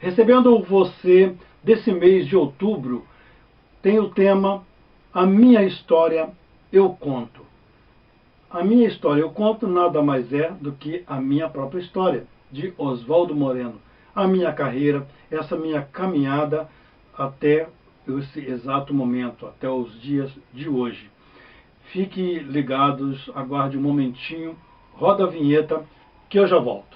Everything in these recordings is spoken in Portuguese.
Recebendo você desse mês de outubro, tem o tema A Minha História Eu Conto. A minha história eu conto nada mais é do que a minha própria história, de Oswaldo Moreno. A minha carreira, essa minha caminhada até esse exato momento, até os dias de hoje. Fique ligados, aguarde um momentinho, roda a vinheta que eu já volto.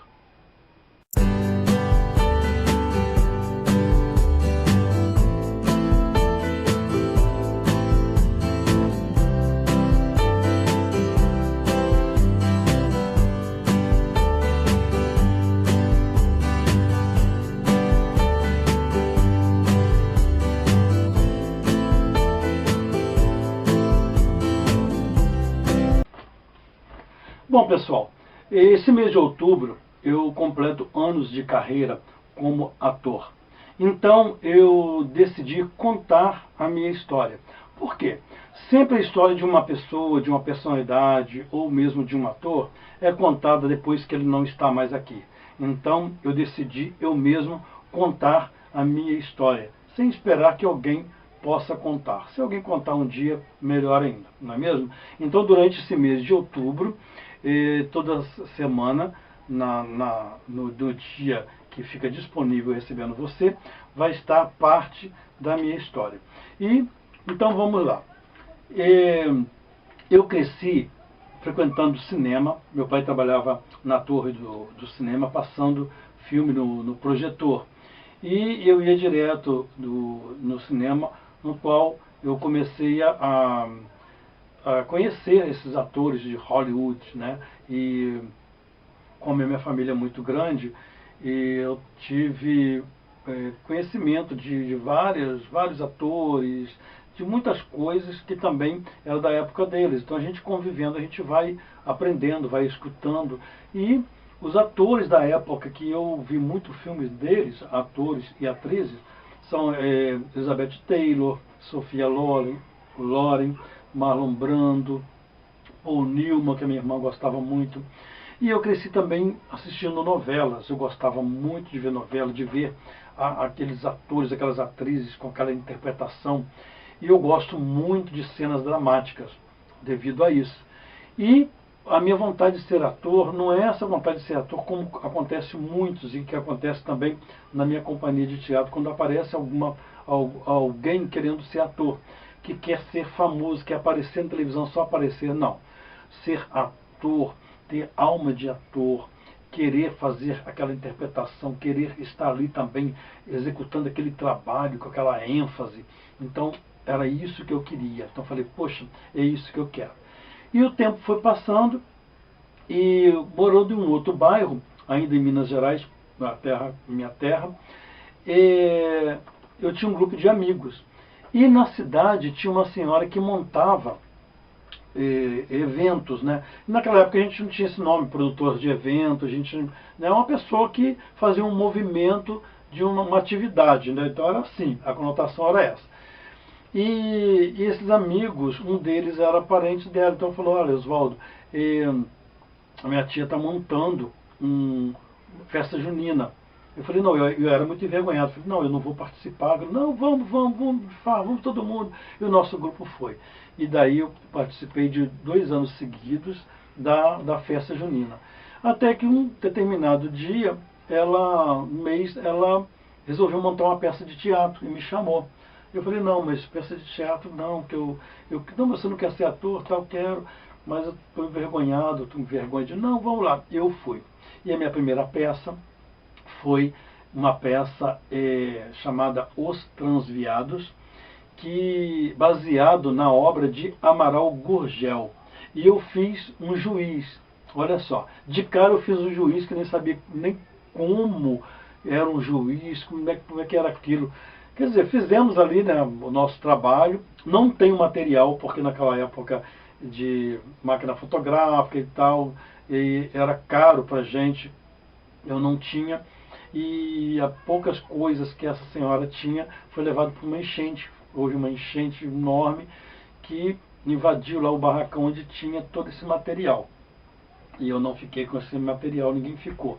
Bom, pessoal, esse mês de outubro eu completo anos de carreira como ator. Então eu decidi contar a minha história. Por quê? Sempre a história de uma pessoa, de uma personalidade ou mesmo de um ator é contada depois que ele não está mais aqui. Então eu decidi eu mesmo contar a minha história, sem esperar que alguém possa contar. Se alguém contar um dia, melhor ainda, não é mesmo? Então durante esse mês de outubro, toda semana, no dia que fica disponível recebendo você, vai estar parte da minha história. E então vamos lá. Eu cresci frequentando cinema. Meu pai trabalhava na torre do cinema, passando filme no projetor. E eu ia direto no cinema, no qual eu comecei a conhecer esses atores de Hollywood, né? E como a minha família é muito grande, eu tive conhecimento de vários atores, de muitas coisas que também eram da época deles. Então a gente convivendo, a gente vai aprendendo, vai escutando. E os atores da época que eu vi muito filmes deles, atores e atrizes, são Elizabeth Taylor, Sophia Loren, Marlon Brando, Paul Newman, que a minha irmã gostava muito. E eu cresci também assistindo novelas. Eu gostava muito de ver novela, de ver aqueles atores, aquelas atrizes com aquela interpretação. E eu gosto muito de cenas dramáticas devido a isso. E a minha vontade de ser ator não é essa vontade de ser ator como acontece muitos e que acontece também na minha companhia de teatro, quando aparece alguém querendo ser ator, que quer ser famoso, quer aparecer na televisão, só aparecer. Não. Ser ator, ter alma de ator, querer fazer aquela interpretação, querer estar ali também executando aquele trabalho com aquela ênfase. Então, era isso que eu queria. Então, falei, poxa, é isso que eu quero. E o tempo foi passando e morou de um outro bairro, ainda em Minas Gerais, minha terra, eu tinha um grupo de amigos. E na cidade tinha uma senhora que montava eventos, né? Naquela época a gente não tinha esse nome, produtor de eventos, a gente é uma pessoa que fazia um movimento de uma atividade, né? Então era assim, a conotação era essa. E esses amigos, um deles era parente dela, então falou, olha, Oswaldo, a minha tia está montando uma festa junina. Eu falei, não, eu era muito envergonhado. Eu falei, não, eu não vou participar. Eu falei, não, vamos todo mundo. E o nosso grupo foi. E daí eu participei de 2 anos seguidos da festa junina. Até que um determinado dia, ela resolveu montar uma peça de teatro e me chamou. Eu falei, não, mas peça de teatro não, não, você não quer ser ator, tal, quero, mas eu estou envergonhado, estou com vergonha de, não, vamos lá. Eu fui. E a minha primeira peça foi uma peça chamada Os Transviados, que baseado na obra de Amaral Gurgel. E eu fiz um juiz, olha só, de cara eu fiz um juiz que nem sabia nem como era um juiz, como é que era aquilo. Quer dizer, fizemos ali, né, o nosso trabalho, não tem material, porque naquela época de máquina fotográfica e tal, e era caro para a gente, eu não tinha, e a poucas coisas que essa senhora tinha foi levado por uma enchente. Houve uma enchente enorme que invadiu lá o barracão onde tinha todo esse material. E eu não fiquei com esse material, ninguém ficou.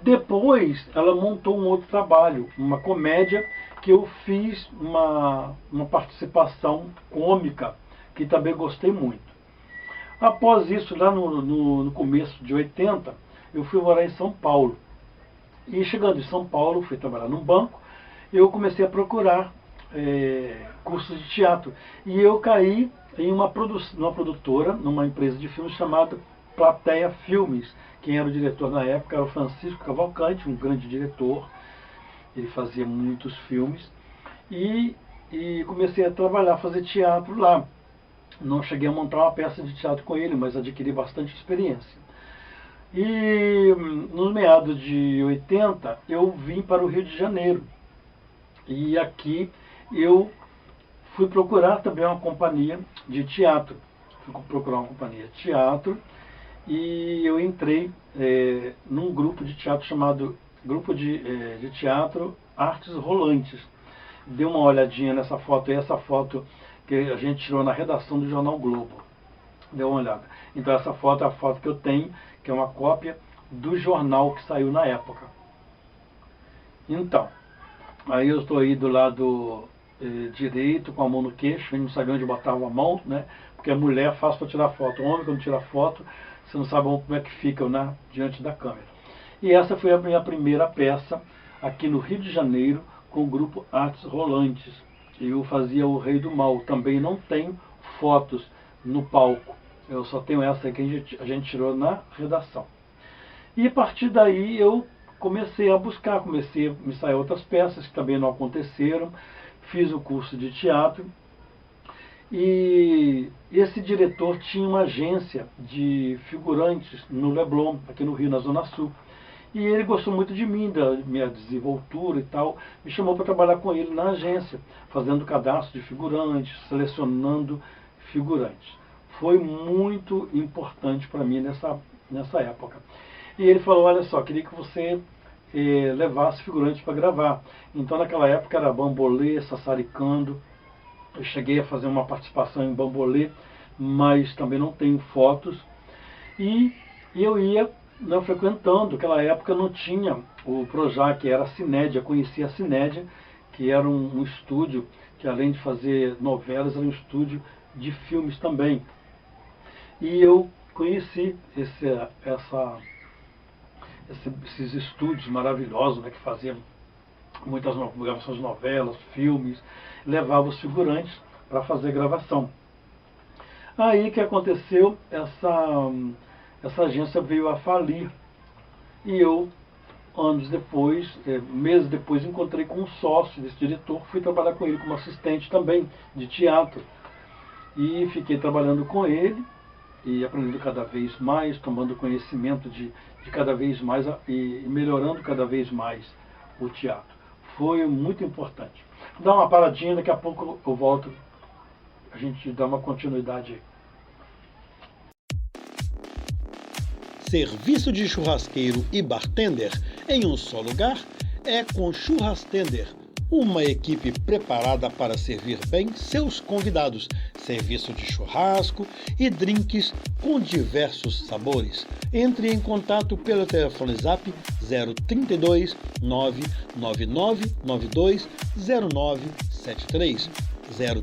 Depois ela montou um outro trabalho, uma comédia, que eu fiz uma participação cômica, que também gostei muito. Após isso, lá no começo de 80, eu fui morar em São Paulo. E chegando em São Paulo, fui trabalhar num banco, eu comecei a procurar cursos de teatro. E eu caí em uma produtora, numa empresa de filmes chamada Plateia Filmes. Quem era o diretor na época era o Francisco Cavalcante, um grande diretor. Ele fazia muitos filmes. E comecei a trabalhar, fazer teatro lá. Não cheguei a montar uma peça de teatro com ele, mas adquiri bastante experiência. E nos meados de 80, eu vim para o Rio de Janeiro. E aqui eu fui procurar também uma companhia de teatro. Fui procurar uma companhia de teatro e eu entrei num grupo de teatro chamado Grupo de Teatro Artes Rolantes. Dê uma olhadinha nessa foto aí, essa foto que a gente tirou na redação do Jornal Globo. Dê uma olhada. Então essa foto é a foto que eu tenho, que é uma cópia do jornal que saiu na época. Então, aí eu estou aí do lado direito, com a mão no queixo, eu não sabia onde botava a mão, né? Porque a mulher é fácil para tirar foto. O homem, quando tira foto, você não sabe como é que fica, né, diante da câmera. E essa foi a minha primeira peça aqui no Rio de Janeiro, com o grupo Artes Rolantes. Eu fazia o Rei do Mal. Também não tenho fotos no palco. Eu só tenho essa aí que a gente tirou na redação. E a partir daí eu comecei a buscar, comecei a me sair outras peças que também não aconteceram. Fiz o curso de teatro. E esse diretor tinha uma agência de figurantes no Leblon, aqui no Rio, na Zona Sul. E ele gostou muito de mim, da minha desenvoltura e tal, me chamou para trabalhar com ele na agência, fazendo cadastro de figurantes, selecionando figurantes. Foi muito importante para mim nessa época. E ele falou, olha só, queria que você levasse figurantes para gravar. Então naquela época era Bambolê, Sassaricando. Eu cheguei a fazer uma participação em Bambolê, mas também não tenho fotos. E eu ia frequentando, naquela época não tinha o Projac, era a Cinédia, conhecia a Cinédia, que era um estúdio que além de fazer novelas, era um estúdio de filmes também. E eu conheci esses estúdios maravilhosos, né, que faziam muitas gravações de novelas, filmes, levava os figurantes para fazer gravação. Aí que aconteceu, essa agência veio a falir. E eu, anos depois, meses depois, encontrei com um sócio desse diretor, fui trabalhar com ele como assistente também de teatro. E fiquei trabalhando com ele e aprendendo cada vez mais, tomando conhecimento de cada vez mais e melhorando cada vez mais o teatro. Foi muito importante. Vou dar uma paradinha, daqui a pouco eu volto, a gente dá uma continuidade aí. Serviço de churrasqueiro e bartender em um só lugar é com Churrastender, uma equipe preparada para servir bem seus convidados. Serviço de churrasco e drinks com diversos sabores. Entre em contato pelo telefone Zap 032 999 92 0973.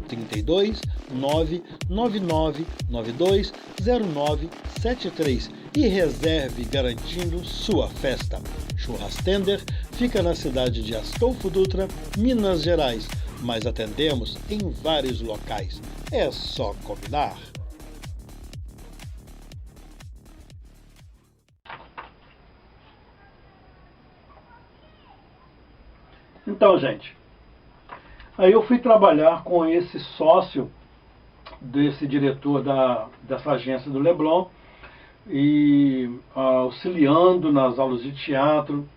032 999 92 0973 e reserve garantindo sua festa. Churrastender fica na cidade de Astolfo Dutra, Minas Gerais, mas atendemos em vários locais. É só combinar. Então, gente, aí eu fui trabalhar com esse sócio desse diretor dessa agência do Leblon e auxiliando nas aulas de teatro,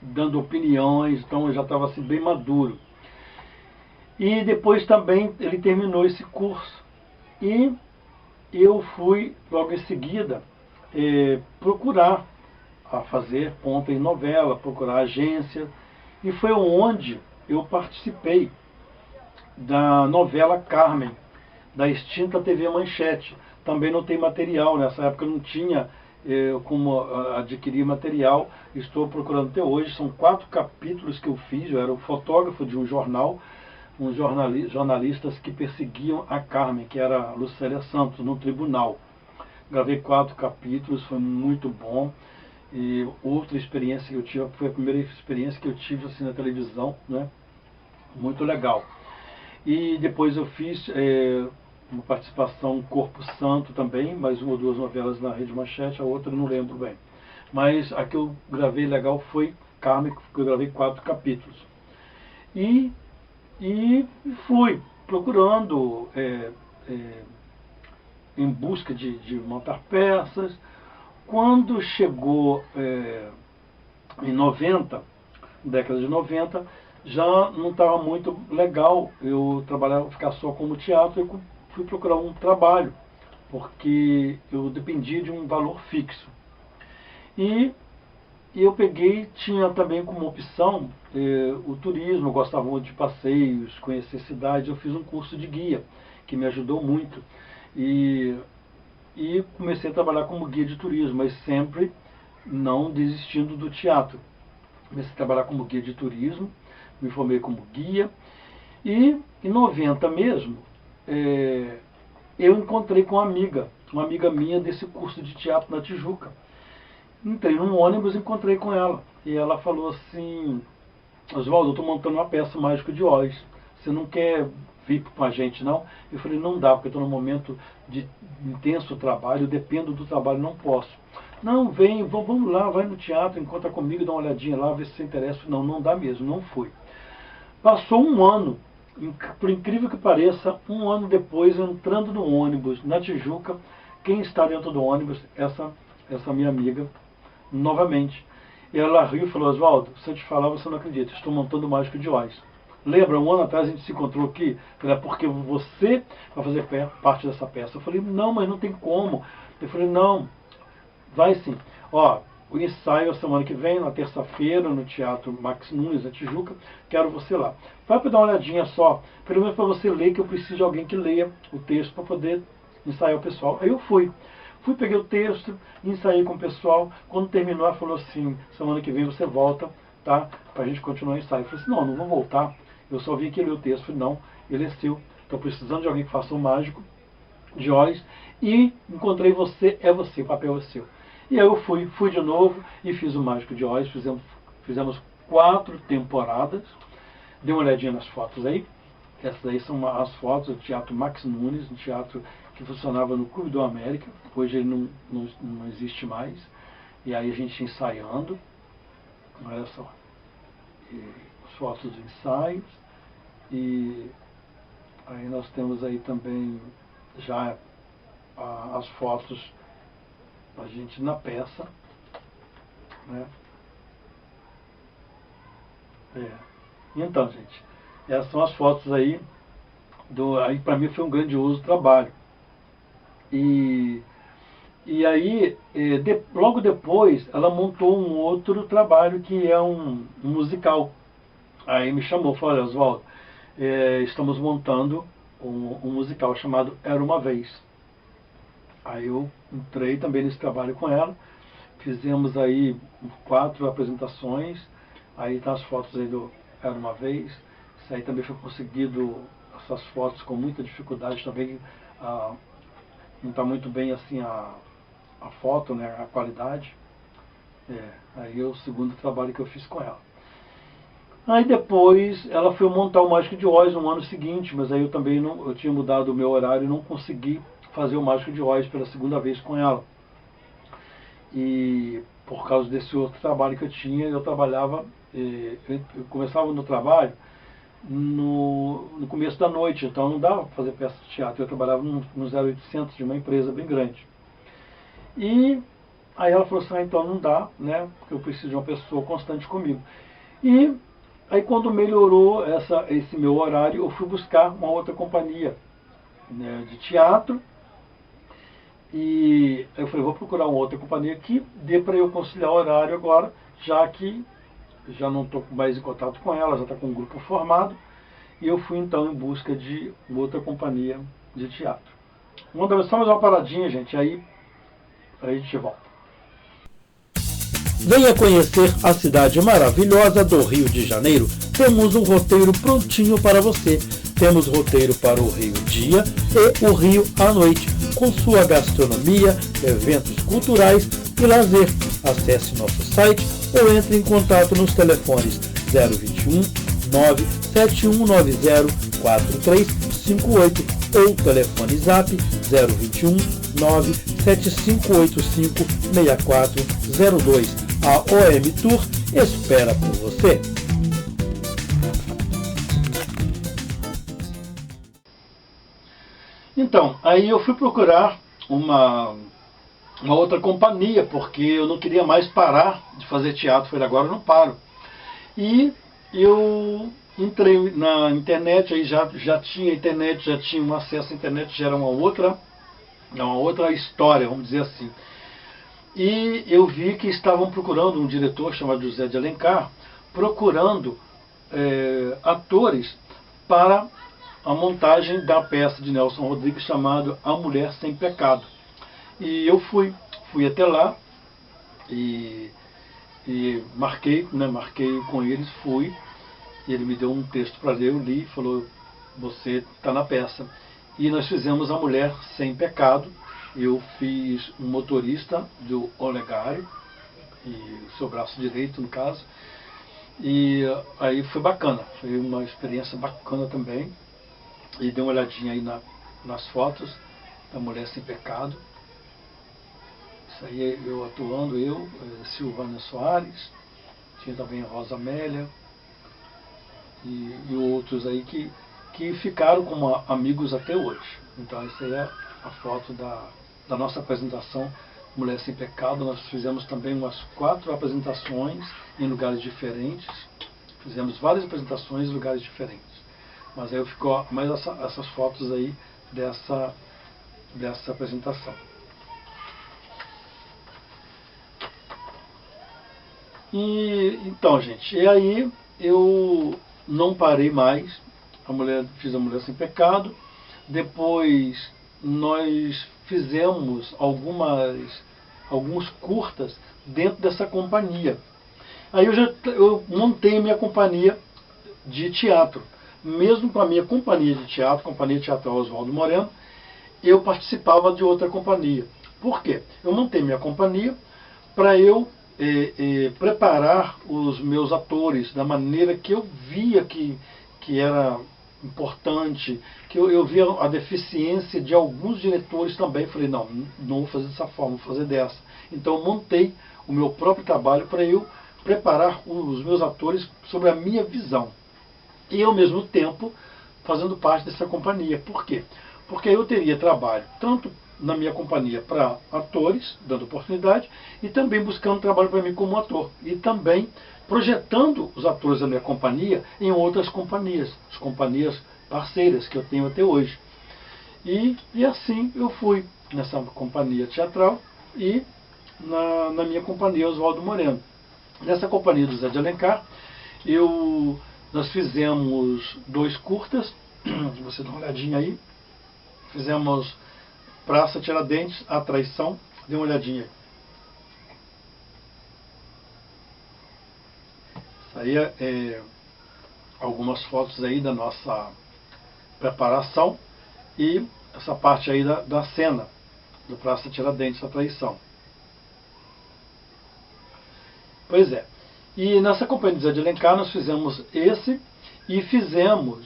dando opiniões, então eu já estava assim bem maduro. E depois também ele terminou esse curso e eu fui logo em seguida procurar fazer ponta em novela, procurar agência, e foi onde eu participei da novela Carmen, da extinta TV Manchete. Também não tem material, nessa época não tinha eu, como adquiri material, estou procurando até hoje. São 4 capítulos que eu fiz. Eu era o fotógrafo de um jornal, uns jornalistas que perseguiam a Carmen, que era a Lucélia Santos, no tribunal. Gravei 4 capítulos, foi muito bom. E outra experiência que eu tive, foi a primeira experiência que eu tive assim na televisão, né? Muito legal. E depois eu fiz uma participação Corpo Santo também, mais 1 ou 2 novelas na Rede Manchete, a outra eu não lembro bem. Mas a que eu gravei legal foi Carmen, que eu gravei 4 capítulos. E fui procurando, em busca de montar peças. Quando chegou em 90, década de 90, já não estava muito legal eu trabalhar, ficar só como teatro. Eu fui procurar um trabalho, porque eu dependia de um valor fixo. E eu peguei, tinha também como opção o turismo. Eu gostava muito de passeios, conhecer cidades. Eu fiz um curso de guia, que me ajudou muito. E comecei a trabalhar como guia de turismo, mas sempre não desistindo do teatro. Comecei a trabalhar como guia de turismo, me formei como guia, e em 90 mesmo, eu encontrei com uma amiga minha desse curso de teatro na Tijuca. Entrei num ônibus e encontrei com ela, e ela falou assim: Oswaldo, eu estou montando uma peça Mágico de Oz, você não quer vir com a gente não? Eu falei, não dá, porque estou num momento de intenso trabalho, eu dependo do trabalho, não posso. Não, vem, vamos lá, vai no teatro, encontra comigo, dá uma olhadinha lá, vê se você interessa. Não, não dá mesmo, não fui. Passou um ano, por incrível que pareça, um ano depois, entrando no ônibus, na Tijuca, quem está dentro do ônibus? Essa minha amiga, novamente. E ela riu e falou, Oswaldo, se eu te falar, você não acredita, estou montando o Mágico de Oz. Lembra, um ano atrás a gente se encontrou aqui? Falei, porque você vai fazer parte dessa peça. Eu falei, não, mas não tem como. Eu falei, não, vai sim. Ó, o ensaio é semana que vem, na terça-feira, no Teatro Max Nunes, na Tijuca. Quero você lá. Vai para dar uma olhadinha só, pelo menos para você ler, que eu preciso de alguém que leia o texto para poder ensaiar o pessoal. Aí eu fui. Peguei o texto, ensaiei com o pessoal. Quando terminou, ela falou assim, semana que vem você volta, tá? Pra gente continuar o ensaio. Eu falei assim, não vou voltar. Eu só vim aqui ler o texto. Eu falei, não, ele é seu. Estou precisando de alguém que faça um mágico de Oz. E encontrei você, é você, o papel é seu. E aí eu fui de novo e fiz o Mágico de Oz. Fizemos 4 temporadas. Dê uma olhadinha nas fotos aí. Essas aí são as fotos do Teatro Max Nunes, um teatro que funcionava no Clube do América. Hoje ele não existe mais. E aí a gente ensaiando. Olha só. As fotos dos ensaios. E aí nós temos aí também já as fotos da gente na peça. Né? Então, gente, essas são as fotos aí. Aí para mim foi um grandioso trabalho. E aí, logo depois, ela montou um outro trabalho que é um musical. Aí me chamou, falou, olha, Oswaldo, estamos montando um musical chamado Era Uma Vez. Aí eu entrei também nesse trabalho com ela. Fizemos aí 4 apresentações. Aí tá as fotos aí do Era Uma Vez. Isso aí também foi conseguido, essas fotos com muita dificuldade também. Não está muito bem assim a foto, né, a qualidade. Aí é o segundo trabalho que eu fiz com ela. Aí depois ela foi montar o Mágico de Oz no ano seguinte, mas aí eu também eu tinha mudado o meu horário e não consegui fazer o Mágico de Oz pela segunda vez com ela. E por causa desse outro trabalho que eu tinha, eu trabalhava, eu começava no trabalho no começo da noite, então não dava para fazer peça de teatro. Eu trabalhava no 0800 de uma empresa bem grande. E aí ela falou assim, então não dá, né, porque eu preciso de uma pessoa constante comigo. E aí quando melhorou esse meu horário, eu fui buscar uma outra companhia, né, de teatro. E eu falei, vou procurar uma outra companhia que dê para eu conciliar o horário agora, já que já não estou mais em contato com ela, já está com um grupo formado. E eu fui então em busca de outra companhia de teatro. Vamos dar só mais uma paradinha, gente, aí a gente volta. Venha conhecer a cidade maravilhosa do Rio de Janeiro. Temos um roteiro prontinho para você. Temos roteiro para o Rio dia e o Rio à noite, com sua gastronomia, eventos culturais e lazer. Acesse nosso site ou entre em contato nos telefones 021 97190 4358 ou telefone zap 021 97585 6402. A OM Tour espera por você. Então, aí eu fui procurar uma outra companhia, porque eu não queria mais parar de fazer teatro. Falei, agora eu não paro. E eu entrei na internet, aí já tinha internet, já tinha um acesso à internet, já era uma outra história, vamos dizer assim. E eu vi que estavam procurando um diretor chamado José de Alencar, procurando atores para a montagem da peça de Nelson Rodrigues chamada A Mulher Sem Pecado. E eu fui até lá e marquei com eles, fui, e ele me deu um texto para ler, eu li e falou, você está na peça. E nós fizemos A Mulher Sem Pecado. Eu fiz um motorista do Olegário, e o seu braço direito no caso, e aí foi bacana, foi uma experiência bacana também. E dei uma olhadinha aí nas fotos da Mulher Sem Pecado. Isso aí eu atuando, Silvânia Soares, tinha também a Rosa Amélia e outros aí que ficaram como amigos até hoje. Então essa aí é a foto da nossa apresentação Mulher Sem Pecado. Nós fizemos também umas 4 apresentações em lugares diferentes. Fizemos várias apresentações em lugares diferentes. Mas aí ficou mais essas fotos aí dessa apresentação. E então, gente, e aí eu não parei mais. Fiz a Mulher Sem Pecado. Depois nós fizemos alguns curtas dentro dessa companhia. Aí eu montei a minha companhia de teatro. Mesmo com a minha companhia de teatro, Companhia Teatral Oswaldo Moreno, eu participava de outra companhia. Por quê? Eu montei minha companhia para eu preparar os meus atores da maneira que eu via que era importante, que eu via a deficiência de alguns diretores também. Falei, não vou fazer dessa forma, vou fazer dessa. Então eu montei o meu próprio trabalho para eu preparar os meus atores sobre a minha visão. E ao mesmo tempo fazendo parte dessa companhia. Por quê? Porque eu teria trabalho tanto na minha companhia para atores, dando oportunidade, e também buscando trabalho para mim como ator. E também projetando os atores da minha companhia em outras companhias, as companhias parceiras que eu tenho até hoje. E assim eu fui nessa companhia teatral e na minha companhia Oswaldo Moreno. Nessa companhia do Zé de Alencar, nós fizemos 2 curtas, você dá uma olhadinha aí. Fizemos Praça Tiradentes, A Traição, dê uma olhadinha aí. Isso aí algumas fotos aí da nossa preparação e essa parte aí da cena do Praça Tiradentes, A Traição. Pois é. E nessa companhia de Zé de Alencar nós fizemos esse e fizemos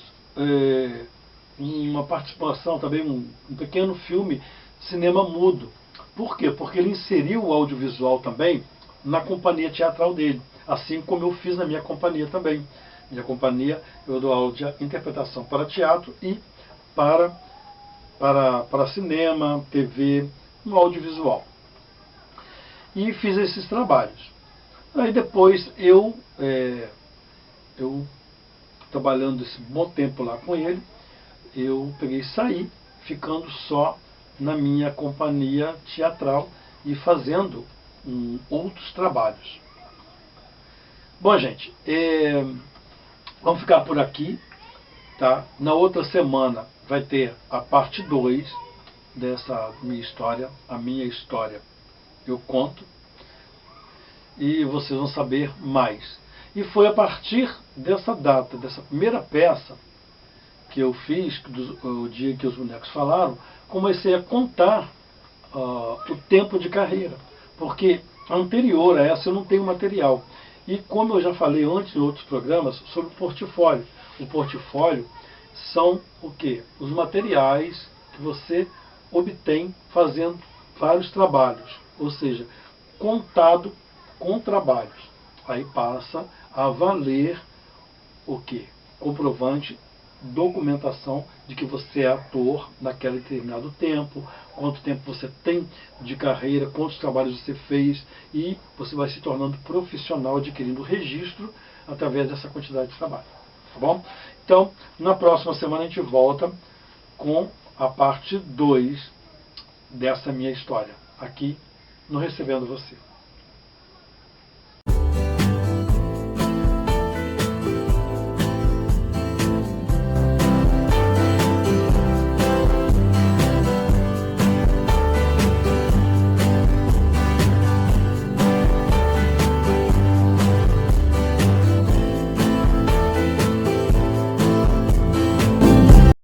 uma participação também, um pequeno filme, cinema mudo. Por quê? Porque ele inseriu o audiovisual também na companhia teatral dele, assim como eu fiz na minha companhia também. Minha companhia, eu dou aula de interpretação para teatro e para cinema, TV, no audiovisual. E fiz esses trabalhos. Aí depois eu trabalhando esse bom tempo lá com ele, eu peguei e saí, ficando só na minha companhia teatral e fazendo outros trabalhos. Bom, gente, vamos ficar por aqui, tá? Na outra semana vai ter a parte 2 dessa minha história, a minha história eu conto. e vocês vão saber mais. E foi a partir dessa data, dessa primeira peça que eu fiz, o dia que os bonecos falaram, comecei a contar o tempo de carreira, porque anterior a essa eu não tenho material. E como eu já falei antes em outros programas sobre o portfólio. O portfólio são o quê? Os materiais que você obtém fazendo vários trabalhos, ou seja, contado com trabalhos. Aí passa a valer o quê? Comprovante, documentação de que você é ator naquele determinado tempo, quanto tempo você tem de carreira, quantos trabalhos você fez, e você vai se tornando profissional, adquirindo registro através dessa quantidade de trabalho. Tá bom? Então, na próxima semana a gente volta com a parte 2 dessa minha história, aqui no Recebendo Você.